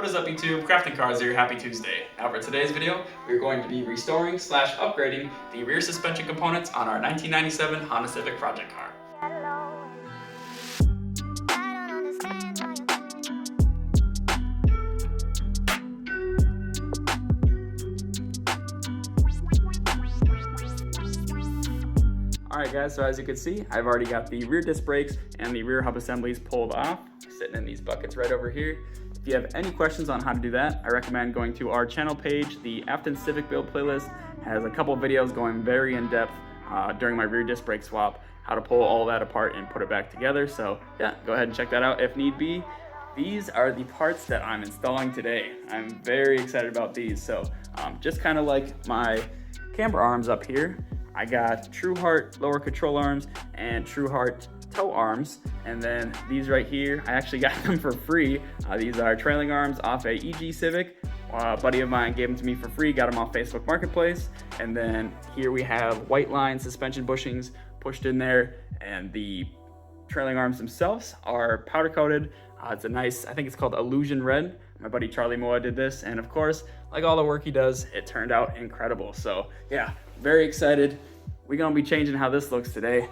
What is up YouTube, Crafting Cars here, happy Tuesday. Now for today's video, we're going to be restoring / upgrading the rear suspension components on our 1997 Honda Civic project car. Alright guys, so as you can see, I've already got the rear disc brakes and the rear hub assemblies pulled off, sitting in these buckets right over here. If you have any questions on how to do that, I recommend going to our channel page. The Afton Civic build playlist has a couple videos going very in depth during my rear disc brake swap, how to pull all that apart and put it back together. So yeah, go ahead and check that out if need be. These are the parts that I'm installing today. I'm very excited about these. So just kind of like my camber arms up here, I got Truhart lower control arms and Truhart toe arms, and then these right here, I actually got them for free. These are trailing arms off a EG Civic. A buddy of mine gave them to me for free, got them off Facebook Marketplace. And then here we have Whiteline suspension bushings pushed in there, and the trailing arms themselves are powder coated. It's a nice, I think it's called Illusion Red. My buddy Charlie Moa did this, and of course, like all the work he does, it turned out incredible. So yeah, very excited. We're gonna be changing how this looks today.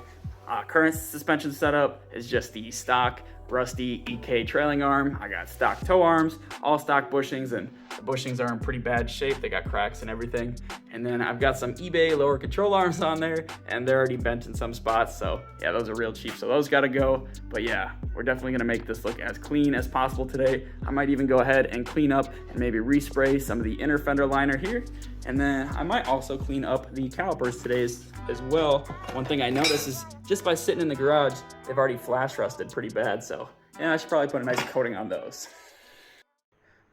Current suspension setup is just the stock rusty EK trailing arm. I got stock toe arms, all stock bushings, and the bushings are in pretty bad shape. They got cracks and everything. And then I've got some eBay lower control arms on there, and they're already bent in some spots. So yeah, those are real cheap, so those gotta go. But yeah, we're definitely gonna make this look as clean as possible today. I might even go ahead and clean up and maybe respray some of the inner fender liner here. And then I might also clean up the calipers today as well. One thing I noticed is just by sitting in the garage, they've already flash rusted pretty bad. So yeah, I should probably put a nice coating on those.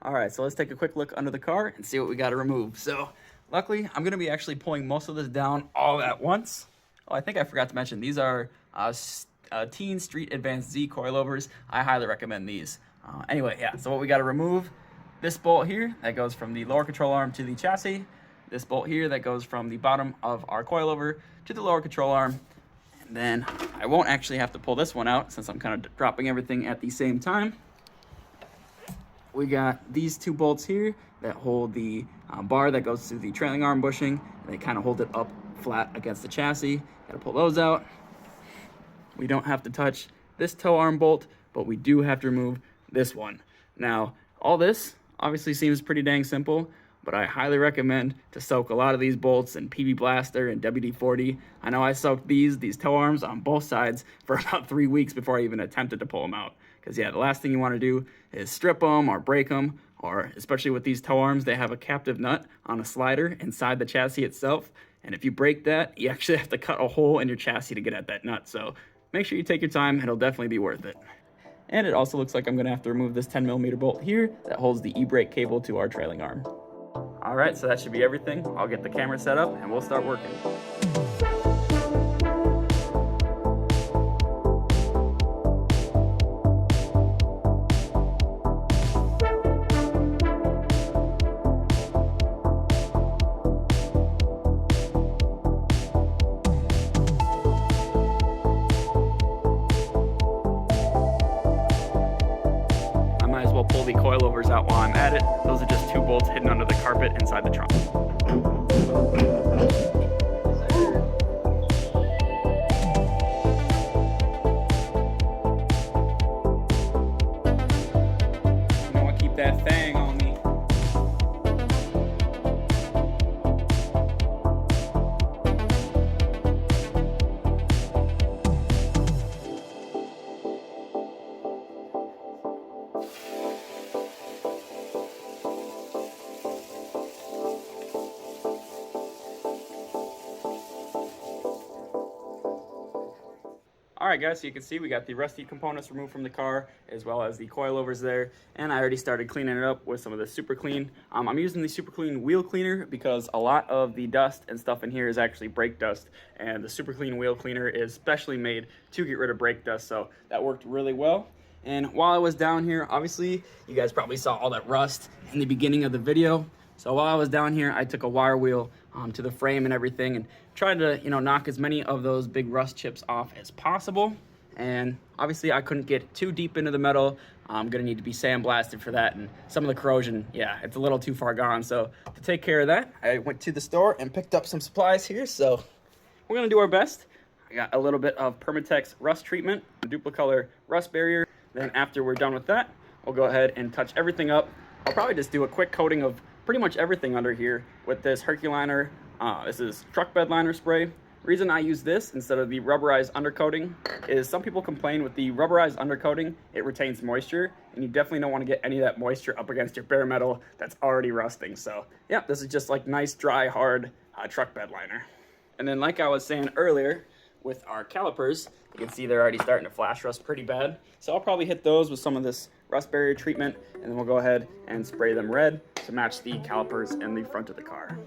All right, so let's take a quick look under the car and see what we got to remove. So luckily, I'm going to be actually pulling most of this down all at once. Oh, I think I forgot to mention, these are Tein Street Advance Z coilovers. I highly recommend these. Anyway, yeah, so what we got to remove, this bolt here that goes from the lower control arm to the chassis, this bolt here that goes from the bottom of our coilover to the lower control arm. And then I won't actually have to pull this one out since I'm kind of dropping everything at the same time. We got these two bolts here that hold the bar that goes to the trailing arm bushing. They kind of hold it up flat against the chassis. Got to pull those out. We don't have to touch this toe arm bolt, but we do have to remove this one. Now, all this obviously seems pretty dang simple, but I highly recommend to soak a lot of these bolts in PB Blaster and WD-40. I know I soaked these toe arms on both sides for about 3 weeks before I even attempted to pull them out. Because yeah, the last thing you want to do is strip them or break them, or especially with these toe arms, they have a captive nut on a slider inside the chassis itself. And if you break that, you actually have to cut a hole in your chassis to get at that nut. So make sure you take your time, it'll definitely be worth it. And it also looks like I'm gonna have to remove this 10mm bolt here that holds the e-brake cable to our trailing arm. All right, so that should be everything. I'll get the camera set up and we'll start working. Pull the coilovers out while I'm at it. Those are just two bolts hidden under the carpet inside the trunk. You know, I keep that thing on me. All right guys, so you can see we got the rusty components removed from the car as well as the coilovers there, and I already started cleaning it up with some of the super clean. I'm using the super clean wheel cleaner because a lot of the dust and stuff in here is actually brake dust, and the super clean wheel cleaner is specially made to get rid of brake dust, so that worked really well. And while I was down here, obviously you guys probably saw all that rust in the beginning of the video. So while I was down here, I took a wire wheel to the frame and everything and tried to, knock as many of those big rust chips off as possible. And obviously I couldn't get too deep into the metal. I'm gonna need to be sandblasted for that, and some of the corrosion, yeah, it's a little too far gone. So to take care of that, I went to the store and picked up some supplies here. So we're gonna do our best. I got a little bit of Permatex rust treatment, a Duplicolor rust barrier. Then after we're done with that, we'll go ahead and touch everything up. I'll probably just do a quick coating of pretty much everything under here with this Herculiner. This is truck bed liner spray. Reason I use this instead of the rubberized undercoating is some people complain with the rubberized undercoating, it retains moisture, and you definitely don't want to get any of that moisture up against your bare metal that's already rusting. So yeah, this is just like nice, dry, hard truck bed liner. And then like I was saying earlier, with our calipers, you can see they're already starting to flash rust pretty bad. So I'll probably hit those with some of this rust barrier treatment, and then we'll go ahead and spray them red to match the calipers in the front of the car.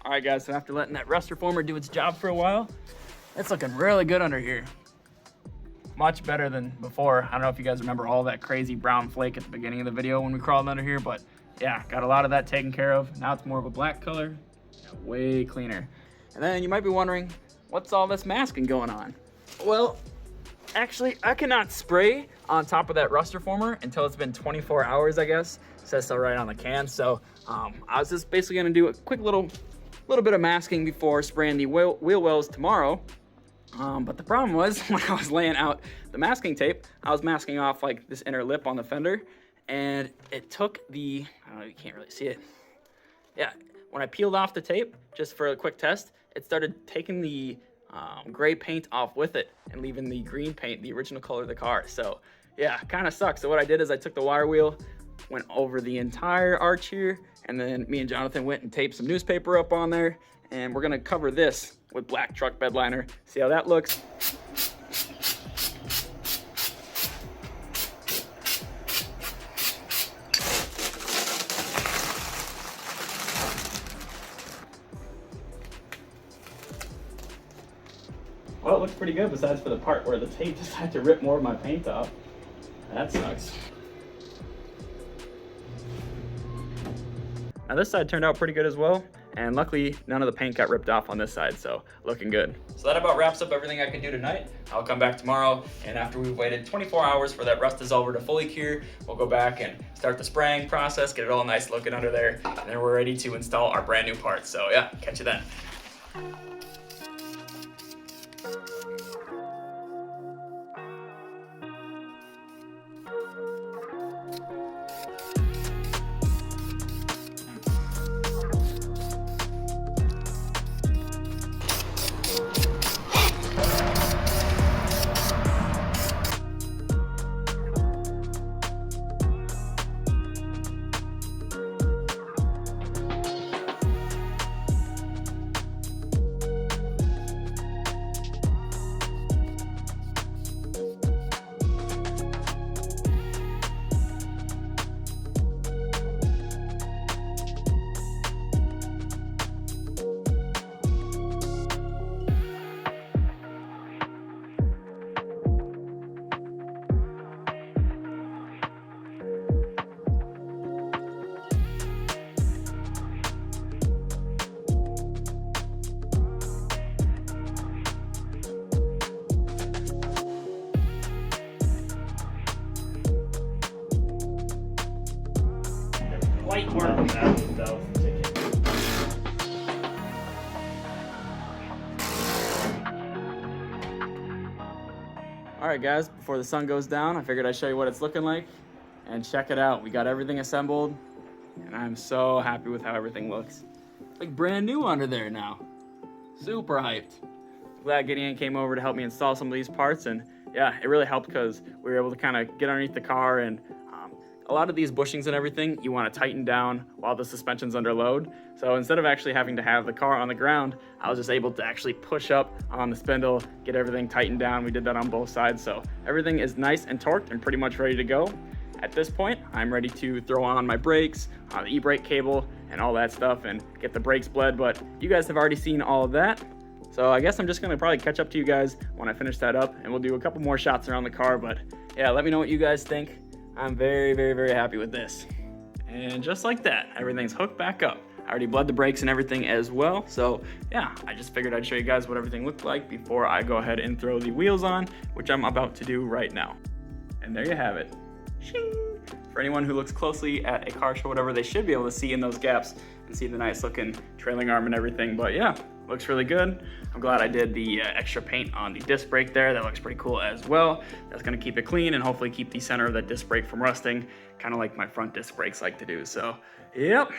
All right guys, so after letting that rust reformer do its job for a while, it's looking really good under here. Much better than before. I don't know if you guys remember all that crazy brown flake at the beginning of the video when we crawled under here, but yeah, got a lot of that taken care of. Now it's more of a black color, way cleaner. And then you might be wondering, what's all this masking going on? Well, actually, I cannot spray on top of that rust reformer until it's been 24 hours, I guess. It says so right on the can. So I was just basically gonna do a quick little bit of masking before spraying the wheel wells tomorrow. But the problem was when I was laying out the masking tape, I was masking off like this inner lip on the fender, and it took the, I don't know, you can't really see it. Yeah, when I peeled off the tape, just for a quick test, it started taking the gray paint off with it and leaving the green paint, the original color of the car. So yeah, kind of sucks. So what I did is I took the wire wheel, went over the entire arch here, and then me and Jonathan went and taped some newspaper up on there, and we're gonna cover this with black truck bed liner. See how that looks? Well, it looks pretty good besides for the part where the tape decided to rip more of my paint off. That sucks. Now this side turned out pretty good as well, and luckily none of the paint got ripped off on this side, so looking good. So that about wraps up everything I can do tonight. I'll come back tomorrow, and after we've waited 24 hours for that rust dissolver to fully cure, we'll go back and start the spraying process, get it all nice looking under there, and then we're ready to install our brand new parts. So yeah, catch you then. Light work on that one, though. All right, guys, before the sun goes down, I figured I'd show you what it's looking like. And check it out. We got everything assembled, and I'm so happy with how everything looks. It's like brand new under there now. Super hyped. Glad Gideon came over to help me install some of these parts, and yeah, it really helped because we were able to kind of get underneath the car, and a lot of these bushings and everything, you want to tighten down while the suspension's under load. So instead of actually having to have the car on the ground, I was just able to actually push up on the spindle, get everything tightened down. We did that on both sides. So everything is nice and torqued and pretty much ready to go. At this point, I'm ready to throw on my brakes, the e-brake cable, and all that stuff and get the brakes bled. But you guys have already seen all of that. So I guess I'm just gonna probably catch up to you guys when I finish that up, and we'll do a couple more shots around the car. But yeah, let me know what you guys think. I'm very, very, very happy with this. And just like that, everything's hooked back up. I already bled the brakes and everything as well. So yeah, I just figured I'd show you guys what everything looked like before I go ahead and throw the wheels on, which I'm about to do right now. And there you have it. Shing! For anyone who looks closely at a car show, whatever, they should be able to see in those gaps and see the nice looking trailing arm and everything. But yeah, looks really good. I'm glad I did the extra paint on the disc brake there. That looks pretty cool as well. That's gonna keep it clean and hopefully keep the center of that disc brake from rusting, kind of like my front disc brakes like to do. So, yep.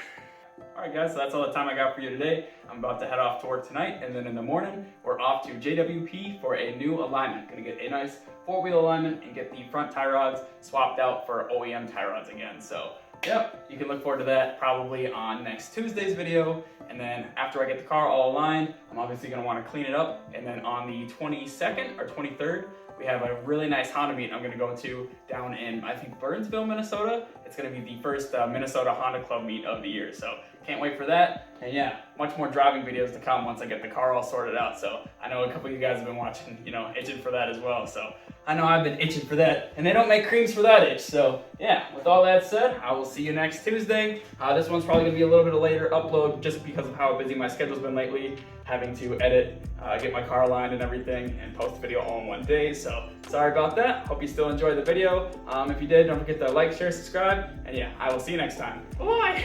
All right, guys, so that's all the time I got for you today. I'm about to head off to work tonight, and then in the morning, we're off to JWP for a new alignment. Gonna get a nice 4-wheel alignment and get the front tie rods swapped out for OEM tie rods again. So, yep, you can look forward to that probably on next Tuesday's video. And then after I get the car all aligned, I'm obviously gonna wanna clean it up. And then on the 22nd or 23rd, we have a really nice Honda meet I'm gonna go to down in, I think, Burnsville, Minnesota. It's gonna be the first Minnesota Honda Club meet of the year. So can't wait for that. And yeah, much more driving videos to come once I get the car all sorted out. So I know a couple of you guys have been watching, itching for that as well. So I know I've been itching for that, and they don't make creams for that itch. So yeah, with all that said, I will see you next Tuesday. This one's probably gonna be a little bit of later upload just because of how busy my schedule's been lately, having to edit, get my car aligned and everything, and post the video all in one day. So sorry about that. Hope you still enjoyed the video. If you did, don't forget to like, share, subscribe, and yeah, I will see you next time. Bye.